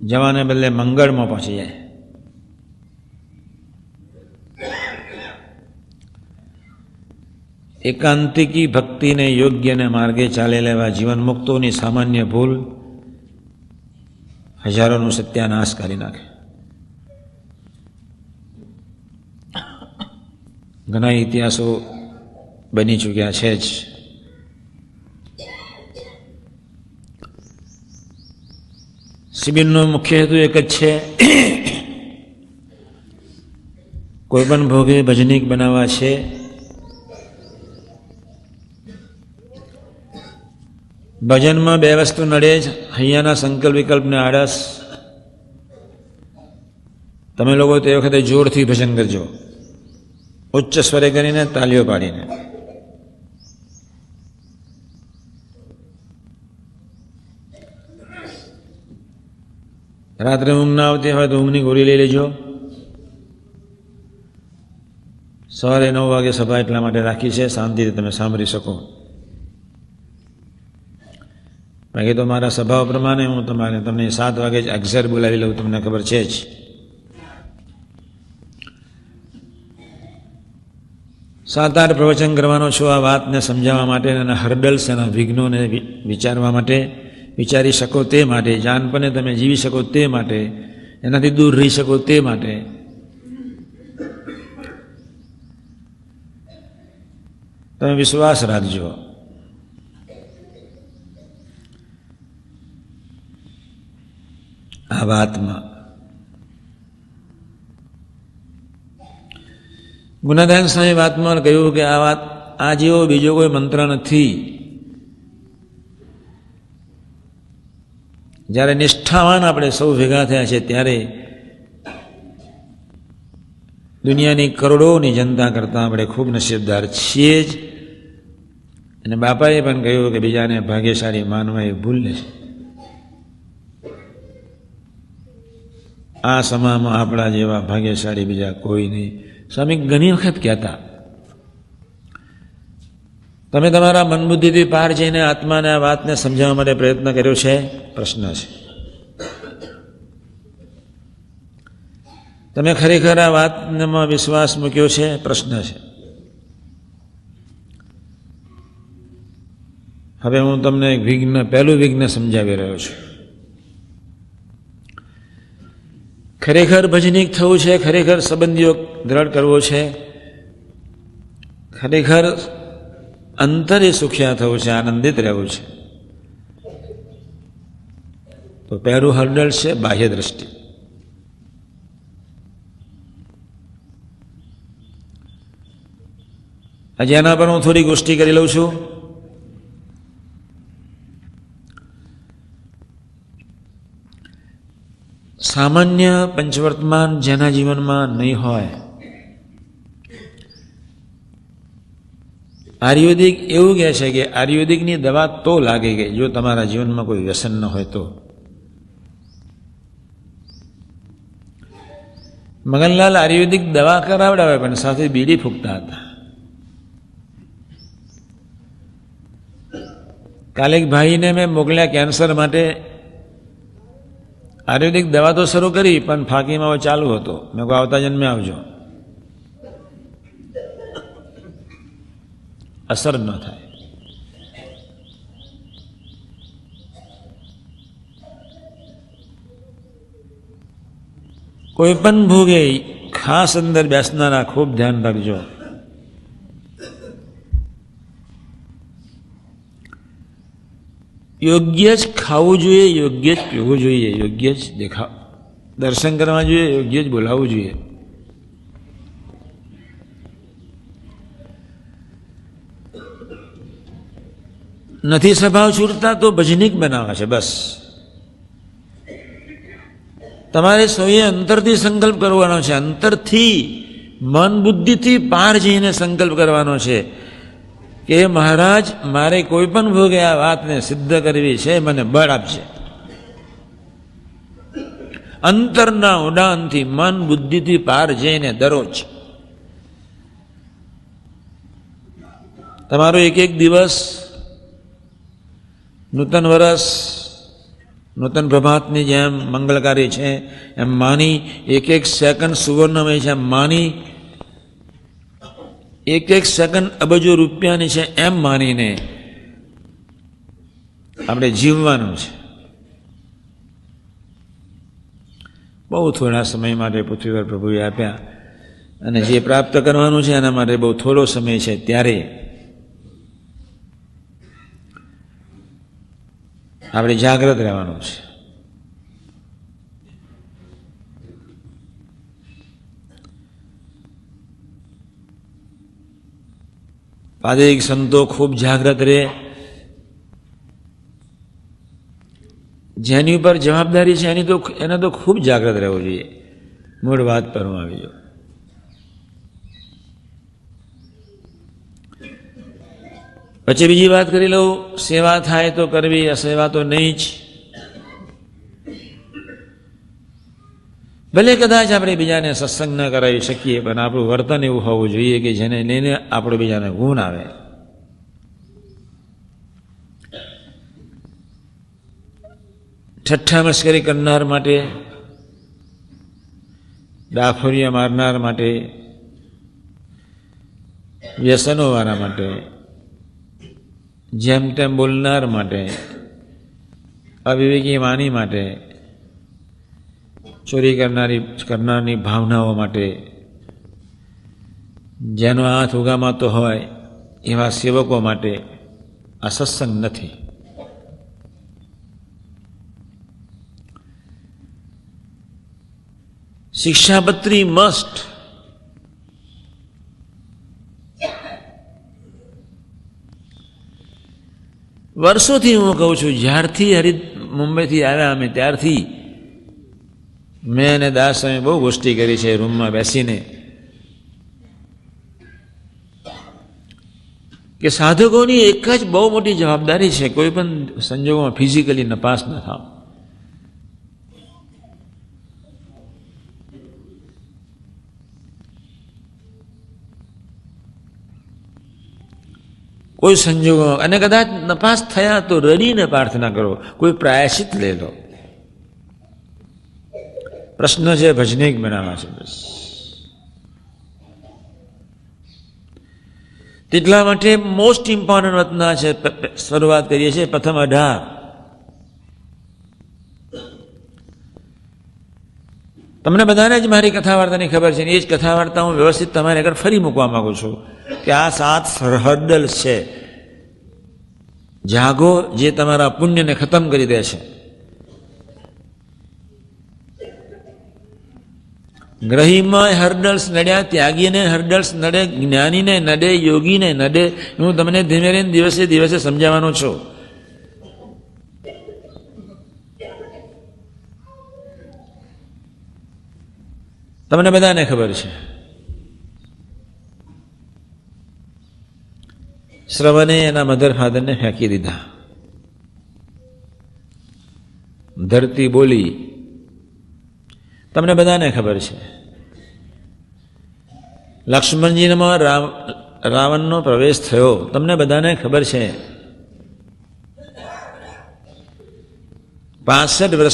જવાને બદલે મંગળમાં પહોંચી જાય. એકાંતિકી ભક્તિને યોગ્યને માર્ગે ચાલેલા એવા જીવન મુક્તોની સામાન્ય ભૂલ હજારોનું સત્યાનાશ કરી નાખે. ઘણા ઇતિહાસો બની ચૂક્યા છે જ. શિબિરનો મુખ્ય હેતુ એક જ છે, કોઈ પણ ભોગે ભજનીક બનાવવા છે. ભજનમાં બે વસ્તુ નડે જ, હૈયાના સંકલ્પ વિકલ્પને આળસ. તમે લોકો તે વખતે જોરથી ભજન કરજો, ઉચ્ચ સ્વરે કરીને, તાલીઓ પાડીને. રાત્રે ઊંઘ ના આવતી હોય તો ઊંઘની ગોળી લઈ લેજો. સવારે 9 વાગે સભા એટલા માટે રાખી છે, શાંતિથી તમે સાંભળી શકો. બાકી તો મારા સ્વભાવ પ્રમાણે હું તમને 7 વાગે જ અક્ષર બોલાવી લઉં, તમને ખબર છે જ. સાત આઠ પ્રવચન કરવાનો છું આ વાતને સમજાવવા માટે, અને હર્ડલ્સ એના વિઘ્નોને વિચારવા માટે, વિચારી શકો તે માટે, જાનપણે તમે જીવી શકો તે માટે, એનાથી દૂર રહી શકો તે માટે. તમે વિશ્વાસ રાખજો. આ વાતમાં ગુણાદાન સ્વામી વાતમાં કહ્યું કે આ જેવો બીજો કોઈ મંત્ર નથી. જ્યારે નિષ્ઠાવાન આપણે સૌ ભેગા થયા છે ત્યારે દુનિયાની કરોડોની જનતા કરતાં આપણે ખૂબ નસીબદાર છીએ જ. અને બાપાએ પણ કહ્યું કે બીજાને ભાગ્યશાળી માનવા એ ભૂલ છે. આ સમાજમાં આપણા જેવા ભાગ્યશાળી બીજા કોઈ નહીં. સ્વામી ઘણી વખત કહેતા, તમે તમારા મન બુદ્ધિથી પાર જઈને આત્માને આ વાતને સમજાવવા માટે પ્રયત્ન કર્યો છે? પ્રશ્ન છે. તમે ખરેખર આ વાતમાં વિશ્વાસ મૂક્યો છે? પ્રશ્ન છે. હવે હું તમને એક પહેલું વિઘ્ન સમજાવી રહ્યો છું. ખરેખર ભજનીક થવું છે, ખરેખર સંબંધીઓ દ્રઢ કરવો છે, ખરેખર અંતરે સુખ્યા થવું છે, આનંદિત રહેવું છે, તો પહેલું હર્ડલ છે બાહ્ય દ્રષ્ટિ. આજે એના પર હું થોડી ગોષ્ઠી કરી લઉં છું. સામાન્ય પંચવર્તમાન જેના જીવનમાં નહીં હોય, આયુર્વેદિક એવું કહે છે કે આયુર્વેદિકની દવા તો લાગે ગઈ જો તમારા જીવનમાં કોઈ વ્યસન ન હોય તો. મગનલાલ આયુર્વેદિક દવા કરાવડાવે પણ સાથે બીડી ફૂંકતા હતા. કાલે એક ભાઈને મેં મોકલ્યા કેન્સર માટે. આયુર્વેદિક દવા તો શરૂ કરી પણ ફાંકીમાં ચાલુ હતો. મેં કહું આવતા જન્મે આવજો, અસર ન થાય. કોઈ પણ ભોગે ખાસ અંદર બેસનારા ખૂબ ધ્યાન રાખજો. યોગ્ય જ ખાવું જોઈએ, યોગ્ય જ પીવું જોઈએ, યોગ્ય જ દર્શન કરવા જોઈએ, યોગ્ય જ બોલાવવું જોઈએ. નથી સ્વભાવ છૂટતા તો ભજનીક બનાવવા છે બસ. તમારે સૌએ અંતરથી સંકલ્પ કરવાનો છે, અંતરથી મન બુદ્ધિથી પાર જઈને સંકલ્પ કરવાનો છે કે મહારાજ મારે કોઈ પણ ભોગે આ વાતને સિદ્ધ કરવી છે, મને બળ આપશે. અંતરના ઉડાનથી મન બુદ્ધિથી પાર જઈને દરરોજ તમારો એક એક દિવસ, નૂતન વર્ષ, નૂતન પ્રભાતની જેમ મંગળકારી છે એમ માની, એક એક સેકન્ડ સુવર્ણમય છે એમ માની, એક એક સેકન્ડ અબજો રૂપિયાની છે એમ માનીને આપણે જીવવાનું છે. બહુ થોડા સમય માટે પૃથ્વી પર પ્રભુએ આપ્યા અને જે પ્રાપ્ત કરવાનું છે એના માટે બહુ થોડો સમય છે. ત્યારે આપણે જાગ્રત રહેવાનું છે. પાદરિક સંતો ખૂબ જાગ્રત રહે. જેની ઉપર જવાબદારી છે એને તો ખૂબ જાગ્રત રહેવું જોઈએ. મૂળ વાત પર હું આવી જાઉં. પછી બીજી વાત કરી લઉં, સેવા થાય તો કરવી, અસેવા તો નહીં જ. ભલે કદાચ આપણે બીજાને સત્સંગ ન કરાવી શકીએ, પણ આપણું વર્તન એવું હોવું જોઈએ કે જેને લઈને આપણો બીજાને ગુણ આવે. ઠઠ્ઠા મસ્કરી કરનાર માટે, ડાફોરિયા મારનાર માટે, વ્યસનોવાળા માટે, જેમ તેમ બોલનાર માટે, અવિવેકી વાણી માટે, ચોરી કરનારની ભાવનાઓ માટે, જેનો હાથ ઉગામાતો હોય એવા સેવકો માટે આ સત્સંગ નથી. શિક્ષાપત્રી મસ્ટ. વર્ષોથી હું કહું છું, જ્યારથી મુંબઈથી આવ્યા અમે ત્યારથી મેં અને દાસ અમે બહુ ગોષ્ઠી કરી છે રૂમમાં બેસીને, કે સાધકોની એક જ બહુ મોટી જવાબદારી છે, કોઈ પણ સંજોગોમાં ફિઝિકલી નપાસ ન થાવ. કોઈ સંજોગો, અને કદાચ નપાસ થયા તો રડીને પ્રાર્થના કરો, કોઈ પ્રાયશ્ચિત લઈ લો. પ્રશ્ન છે ભજનીક બનાવવા છે બસ. તેટલા માટે મોસ્ટ ઇમ્પોર્ટન્ટ વતના છે. શરૂઆત કરીએ છીએ પ્રથમ 18. તમને બધાને જ મારી કથા વાર્તાની ખબર છે, એ જ કથા વાર્તા હું વ્યવસ્થિત તમારી આગળ ફરી મૂકવા માંગુ છું કે આ 7 હર્ડલ્સ છે. જાગો, જે તમારા પુણ્યને ખતમ કરી દે છે. ગ્રહીમાં હર્ડલ્સ નડ્યા, ત્યાગીને હર્ડલ્સ નડે, જ્ઞાનીને નડે, યોગીને નડે. હું તમને ધીમે ધીમે દિવસે દિવસે સમજાવવાનો છું. તમને બધાને ખબર છે, શ્રવણે એના મધર ફાધરને ફેંકી દીધા. ધરતી બોલી. તમને બધાને ખબર છે, લક્ષ્મણજીમાં રાવણનો પ્રવેશ થયો. તમને બધાને ખબર છે, 65 વર્ષ